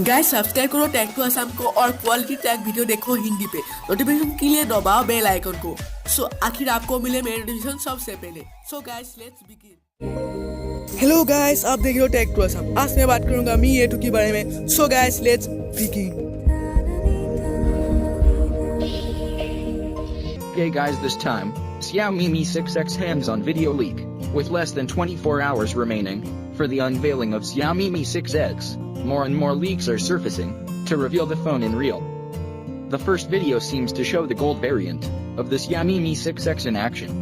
Guys subscribe करो tag to Assam को और क्वालिटी टैग वीडियो देखो हिंदी पे। नोटिफिकेशन के लिए दबाओ बेल आइकन को। सो आखिर आपको मिले मेरे नोटिफिकेशन सबसे पहले। So guys let's begin. Hello guys, आप देख रहे हो टैग टू असम। आज मैं बात करूंगा मी ए2 के बारे में। So guys let's begin. Hey guys, this time, Xiaomi Mi 6X hands-on video leak, with less than 24 hours remaining for the unveiling of Xiaomi Mi 6X. More and more leaks are surfacing to reveal the phone in real. The first video seems to show the gold variant of the Xiaomi Mi 6X in action.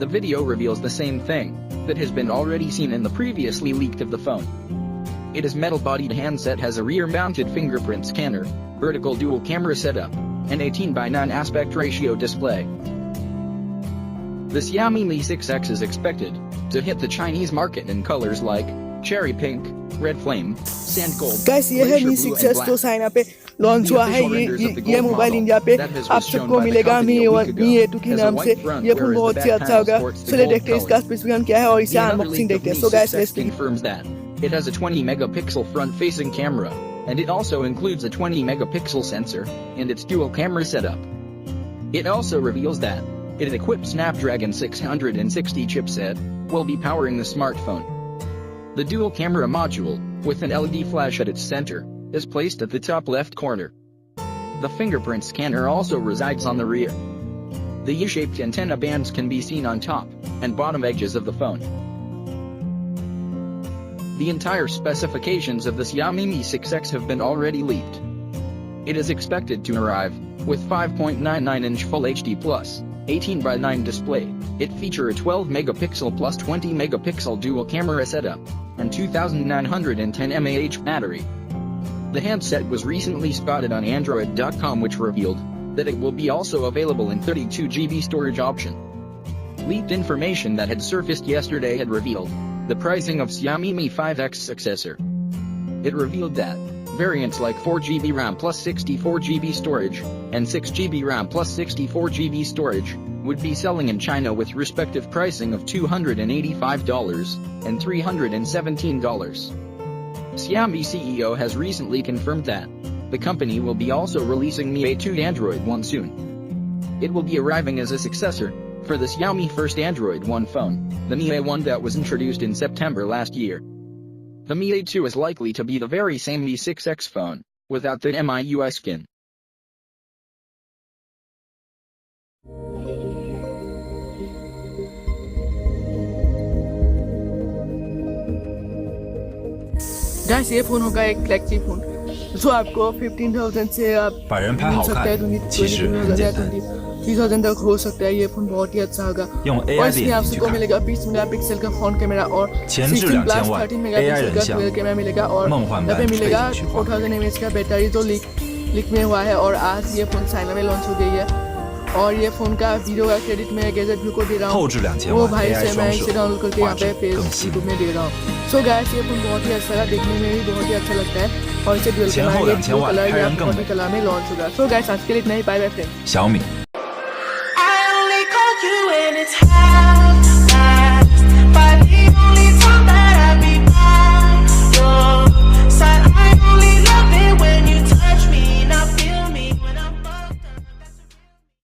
The video reveals the same thing that has been already seen in the previously leaked of the phone. It is metal-bodied handset, has a rear-mounted fingerprint scanner, vertical dual camera setup, and 18:9 aspect ratio display. The Xiaomi Mi 6X is expected to hit the Chinese market in colors like cherry pink, red flame, sand gold, guys ये है मी 6X जो China पे launch हुआ है। ये mobile India पे आप सबको मिलेगा मी ए2 के नाम से। ये फोन बहुत ही अच्छा होगा। चलिए देखते हैं इसका स्पेसिफिकेशन क्या है और इसे अनबॉक्सिंग देखते हैं। So guys let's confirms that it has a 20 megapixel front-facing camera, and it also includes a 20 megapixel sensor in its dual camera setup. It also reveals that it equipped Snapdragon 660 chipset will be powering the smartphone. The dual camera module, with an LED flash at its center, is placed at the top left corner. The fingerprint scanner also resides on the rear. The U-shaped antenna bands can be seen on top and bottom edges of the phone. The entire specifications of the Xiaomi Mi 6X have been already leaked. It is expected to arrive with 5.99-inch Full HD Plus 18:9 display. It feature a 12 megapixel plus 20 megapixel dual camera setup and 2910 mAh battery. The handset was recently spotted on Android.com, which revealed that it will be also available in 32 GB storage option. Leaked information that had surfaced yesterday had revealed the pricing of Xiaomi Mi 5X successor. It revealed that variants like 4GB RAM plus 64GB storage and 6GB RAM plus 64GB storage would be selling in China with respective pricing of $285 and $317. Xiaomi CEO has recently confirmed that the company will be also releasing Mi A2 Android One soon. It will be arriving as a successor for the Xiaomi first Android One phone, the Mi A1 that was introduced in September last year. The Mi A2 is likely to be the very same Mi 6X phone, without the MIUI skin. Guys ये phone होगा एक flagship phone जो आपको 15,000 से आप मिल सकता है। 30,000 तक हो सकता है। ये फोन बहुत ही अच्छा होगा और इसमें आपको मिलेगा 20 मेगापिक्सल का फ्रंट कैमरा और 16+13 मेगापिक्सल का डुअल कैमरा मिलेगा और यहाँ पे मिलेगा 4000 mAh का बैटरी जो लीक में हुआ है। और आज ये फोन चाइना में लॉन्च हो गई है और ये फोन का वीडियो का क्रेडिट मैं गैजेट व्यू को दे रहा हूँ। वो भाई से मैं इसे डाउनलोड करके यहाँ पे पेज यूट्यूब में दे रहा हूँ। सो गाइस ये फोन बहुत ही अच्छा है, देखने में भी बहुत ही अच्छा लगता है और इसे डुअल कैमरा कलर या कलर में लॉन्च होगा। सो गाइस आज के लिए इतना ही। Bye bye फ्रेंड्स।小米